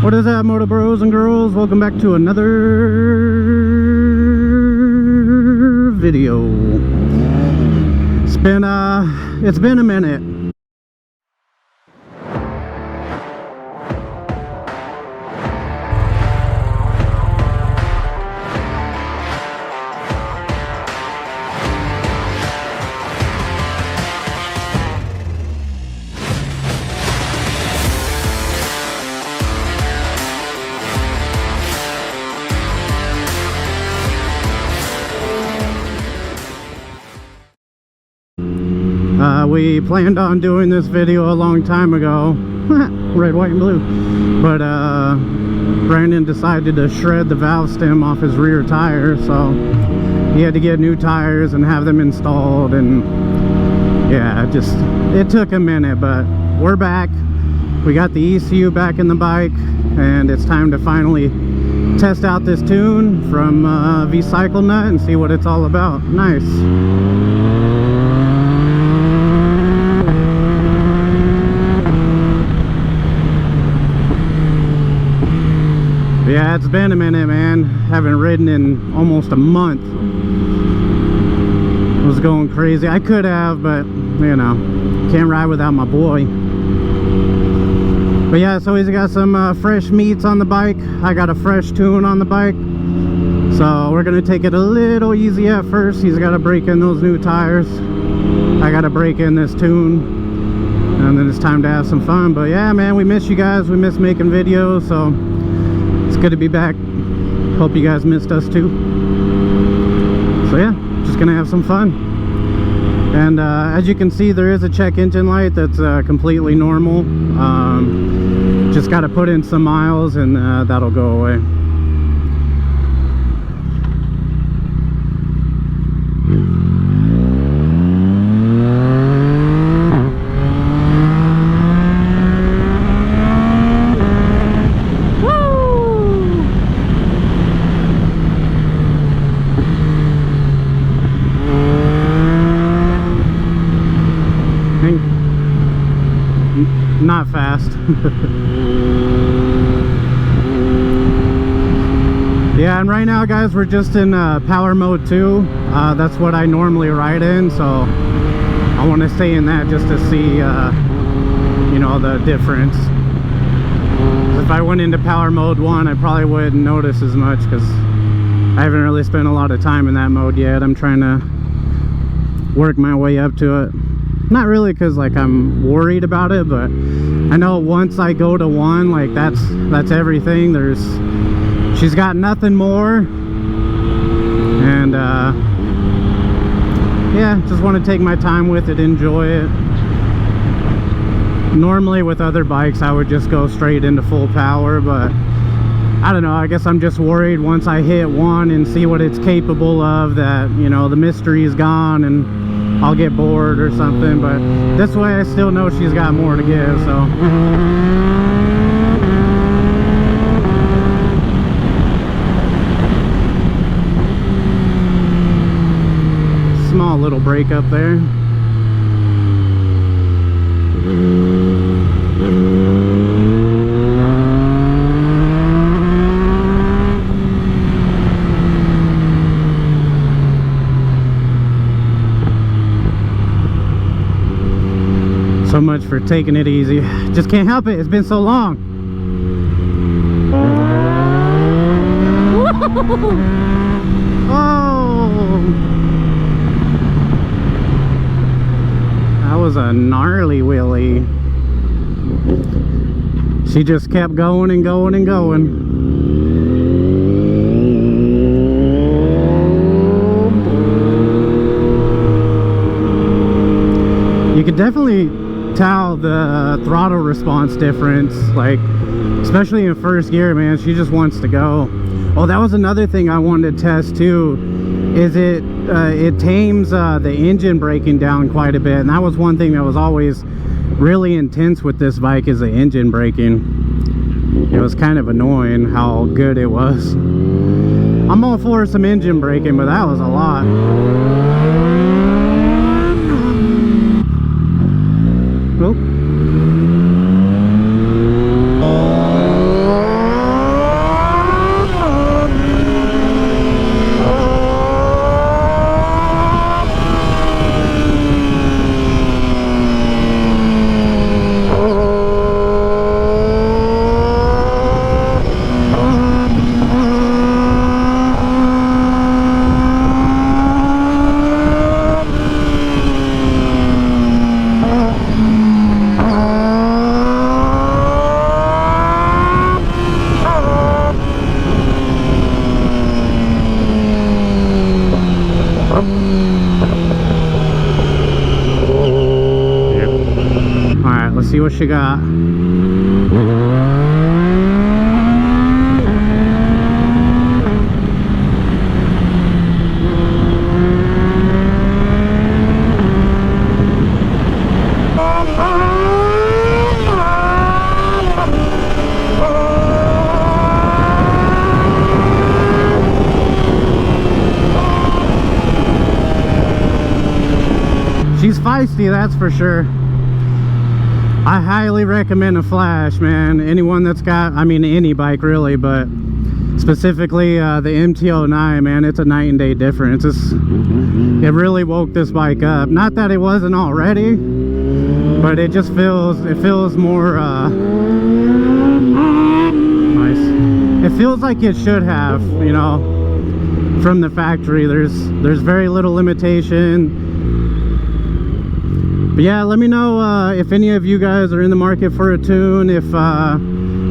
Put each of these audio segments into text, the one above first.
What is that, MotoBros and girls? Welcome back to another video. It's been a minute. We planned on doing this video a long time ago. Red, white, and blue. But Brandon decided to shred the valve stem off his rear tire, so he had to get new tires and have them installed. And yeah, it took a minute, but we're back. We got the ECU back in the bike, and it's time to finally test out this tune from V-Cycle Nut and see what it's all about. Nice. Yeah, it's been a minute, man. Haven't ridden in almost a month. I was going crazy. I could have, but you know, can't ride without my boy. But yeah, so he's got some fresh meats on the bike. I got a fresh tune on the bike, so we're gonna take it a little easy at first. He's got to break in those new tires. I got to break in this tune, and then it's time to have some fun. But yeah, man, we miss you guys. We miss making videos, so it's good to be back. Hope you guys missed us too. So yeah, just gonna have some fun. And as you can see, there is a check engine light that's completely normal. Just got to put in some miles and that'll go away. Not fast. Yeah, and right now, guys, we're just in power mode 2. That's what I normally ride in, so I want to stay in that just to see you know, the difference. If I went into power mode 1, I probably wouldn't notice as much, because I haven't really spent a lot of time in that mode yet. I'm trying to work my way up to it. Not really because like I'm worried about it, but I know once I go to 1, like that's everything. She's got nothing more, and yeah, just want to take my time with it, enjoy it. Normally with other bikes I would just go straight into full power, but I don't know, I guess I'm just worried once I hit 1 and see what it's capable of, that, you know, the mystery is gone and I'll get bored or something. But this way I still know she's got more to give, so small little break up there. So much for taking it easy. Just can't help it. It's been so long. Oh, that was a gnarly wheelie. She just kept going and going and going. You could definitely tell the throttle response difference, like especially in first gear, man. She just wants to go. Oh, that was another thing I wanted to test too, is it tames the engine breaking down quite a bit, and that was one thing that was always really intense with this bike, is the engine braking. It was kind of annoying how good it was. I'm all for some engine braking, but that was a lot. Oh. what you got? She's feisty, that's for sure. I highly recommend a Flash, man. Anyone that's got, I mean, any bike really, but specifically the MT-09, man, it's a night and day difference. It really woke this bike up. Not that it wasn't already, but it just feels more nice. It feels like it should have, you know, from the factory. There's very little limitation. But yeah, let me know if any of you guys are in the market for a tune. If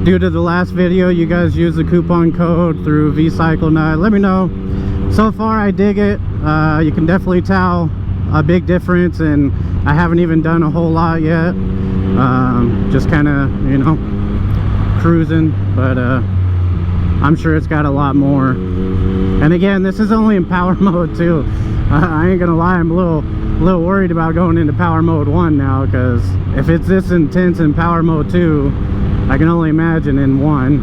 due to the last video you guys use the coupon code through VCycleNut, let me know. So far I dig it. You can definitely tell a big difference, and I haven't even done a whole lot yet. Just kind of, you know, cruising, but I'm sure it's got a lot more. And again, this is only in power mode too. I ain't gonna lie, I'm a little worried about going into power mode 1 now, because if it's this intense in power mode 2, I can only imagine in 1.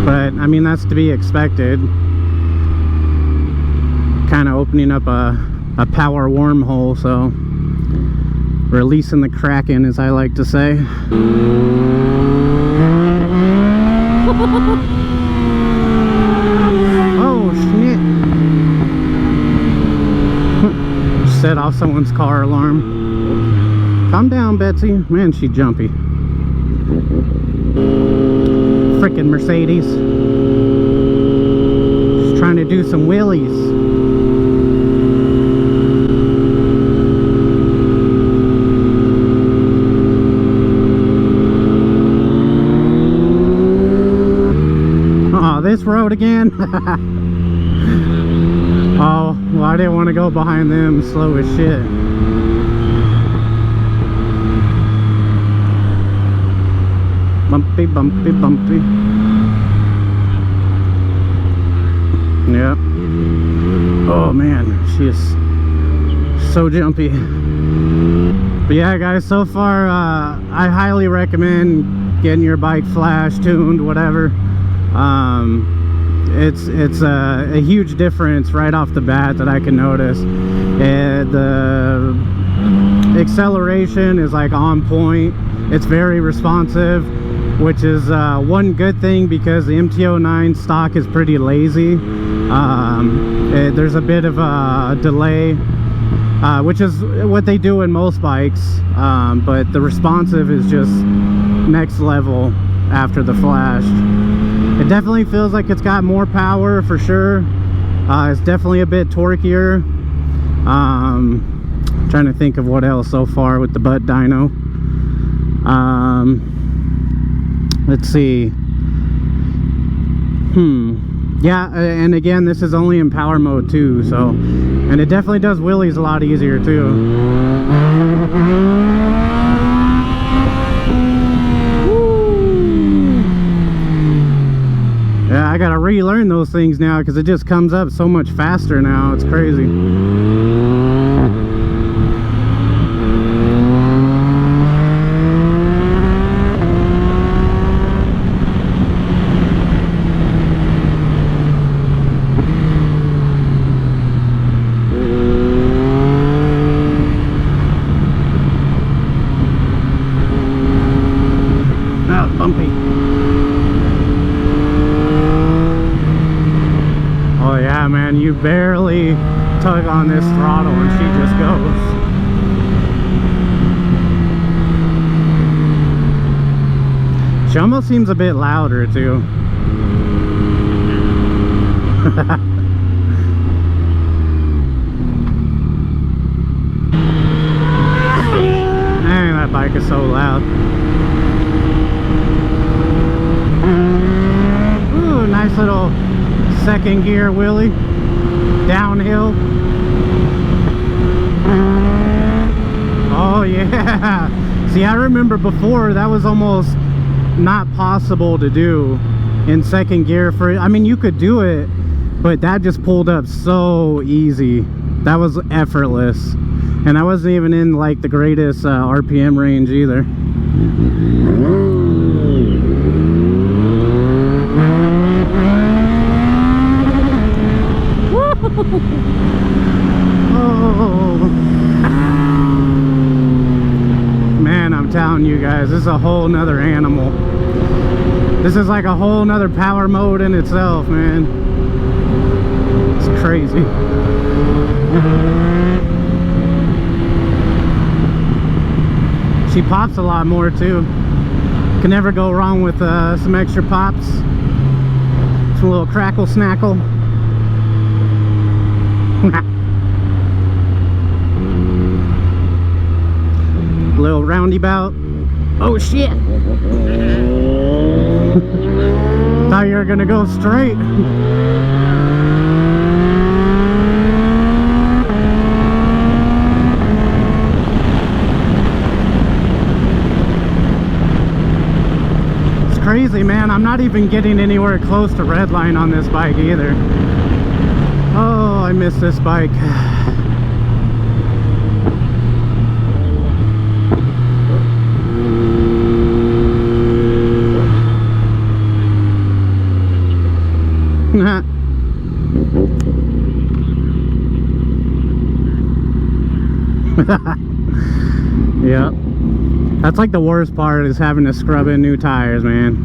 But I mean, that's to be expected. Kind of opening up a power wormhole, so releasing the Kraken, as I like to say. Oh shit. Set off someone's car alarm. Calm down, Betsy. Man, she jumpy. Frickin' Mercedes. She's trying to do some wheelies. Oh, this road again. Oh, well, I didn't want to go behind them. Slow as shit. Bumpy, bumpy, bumpy. Yep. Oh man, she is so jumpy. But yeah, guys, so far I highly recommend getting your bike Flash tuned, whatever. It's a huge difference right off the bat that I can notice. The acceleration is like on point. It's very responsive, which is one good thing, because the MT-09 stock is pretty lazy. There's a bit of a delay, which is what they do in most bikes, but the responsive is just next level after the Flash. It definitely feels like it's got more power for sure. It's definitely a bit torqueier. Trying to think of what else so far with the butt dyno. Let's see. Yeah, and again, this is only in power mode too, so, and it definitely does wheelies a lot easier too. Yeah, I gotta relearn those things now, because it just comes up so much faster now. It's crazy. Oh, bumpy. Oh yeah, man, you barely tug on this throttle and she just goes. She almost seems a bit louder too. Man, that bike is so loud. Ooh, nice little second gear wheelie downhill. Oh yeah. See, I remember before that was almost not possible to do in second gear. For I mean, you could do it, but that just pulled up so easy. That was effortless, and I wasn't even in like the greatest RPM range either. Oh man, I'm telling you guys, this is a whole nother animal. This is like a whole nother power mode in itself, man. It's crazy. She pops a lot more too. Can never go wrong with some extra pops. Some little crackle snackle. Little roundabout. Oh shit. Thought you were gonna go straight. It's crazy, man. I'm not even getting anywhere close to redline on this bike either. Oh, I miss this bike. Yep. That's like the worst part, is having to scrub in new tires, man.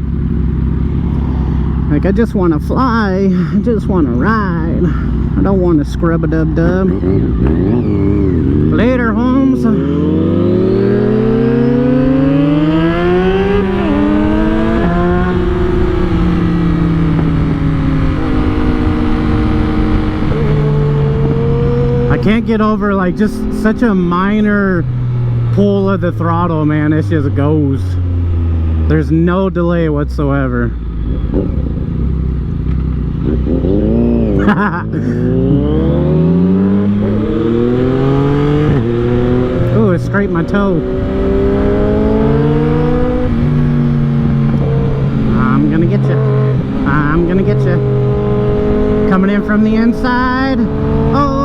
Like, I just want to fly. I just want to ride. I don't want to scrub a dub-dub. Later, Holmes. I can't get over like just such a minor pull of the throttle, man. It just goes. There's no delay whatsoever. Oh, it scraped my toe. I'm gonna get you. I'm gonna get you. Coming in from the inside. Oh.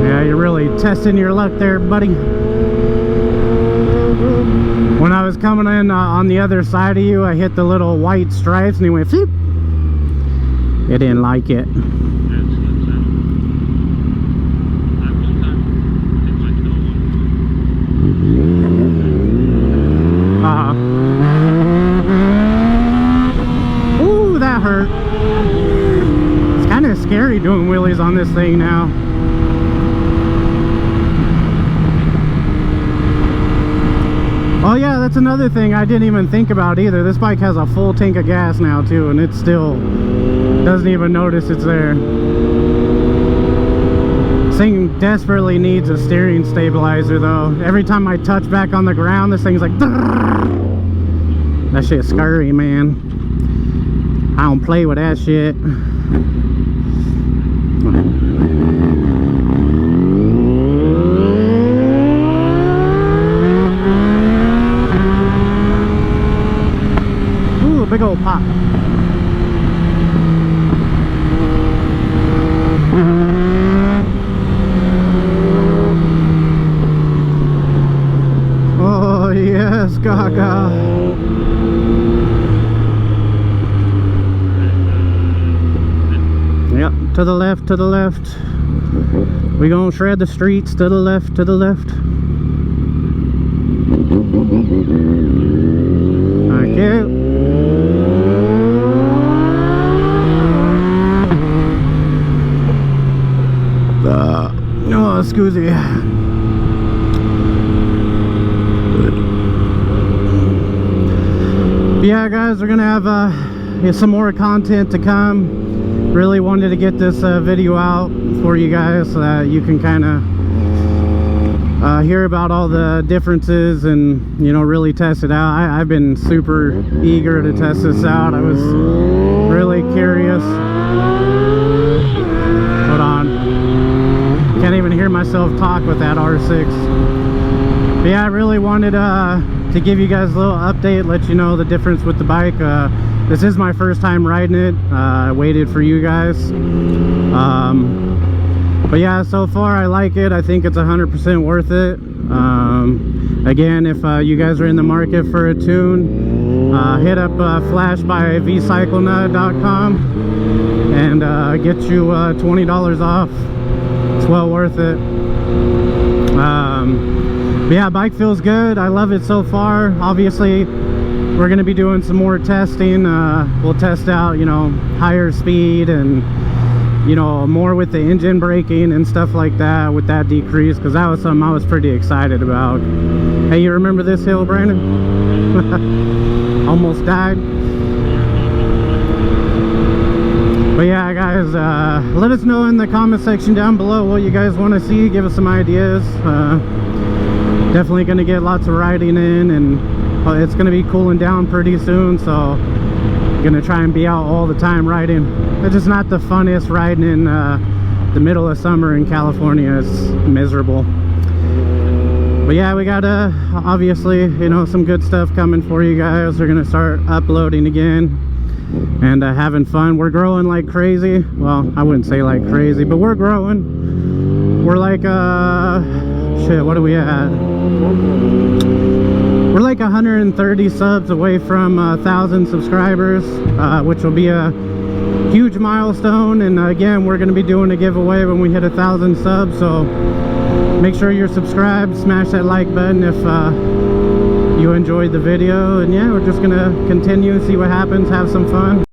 Yeah, you're really testing your luck there, buddy. When I was coming in on the other side of you, I hit the little white stripes and he went floop. It didn't like it. Ooh, that hurt. It's kind of scary doing wheelies on this thing now. Oh yeah, that's another thing I didn't even think about either. This bike has a full tank of gas now too, and it still doesn't even notice it's there. This thing desperately needs a steering stabilizer though. Every time I touch back on the ground, this thing's like that shit's scary, man. I don't play with that shit. Ooh, big old pop. Oh yes, Gaga. Yep, to the left, to the left. We gonna shred the streets. To the left, to the left. Okay. Oh, excuse yeah, guys, we're gonna have some more content to come. Really wanted to get this video out for you guys so that you can kind of hear about all the differences and, you know, really test it out. I've been super eager to test this out. I was really curious. Hold on. Can't even hear myself talk with that R6. But yeah, I really wanted to give you guys a little update, let you know the difference with the bike. This is my first time riding it. I waited for you guys. But yeah, so far I like it. I think it's 100% worth it. Again, if you guys are in the market for a tune, hit up flashbyvcyclenut.com and get you $20 off. It's well worth it. But yeah, bike feels good. I love it so far. Obviously, we're going to be doing some more testing. We'll test out, you know, higher speed and, you know, more with the engine braking and stuff like that with that decrease, because that was something I was pretty excited about. Hey, you remember this hill, Brandon? Almost died. But yeah, guys, let us know in the comment section down below what you guys want to see. Give us some ideas. Definitely going to get lots of riding in, and it's going to be cooling down pretty soon, so gonna try and be out all the time riding. It's just not the funniest riding in the middle of summer in California. It's miserable. But yeah, we got obviously, you know, some good stuff coming for you guys. We're gonna start uploading again and having fun. We're growing like crazy. Well, I wouldn't say like crazy, but we're growing. We're like shit, what are we at? We're like 130 subs away from 1,000 subscribers, which will be a huge milestone. And again, we're going to be doing a giveaway when we hit 1,000 subs, so make sure you're subscribed, smash that like button if you enjoyed the video. And yeah, we're just going to continue, see what happens, have some fun.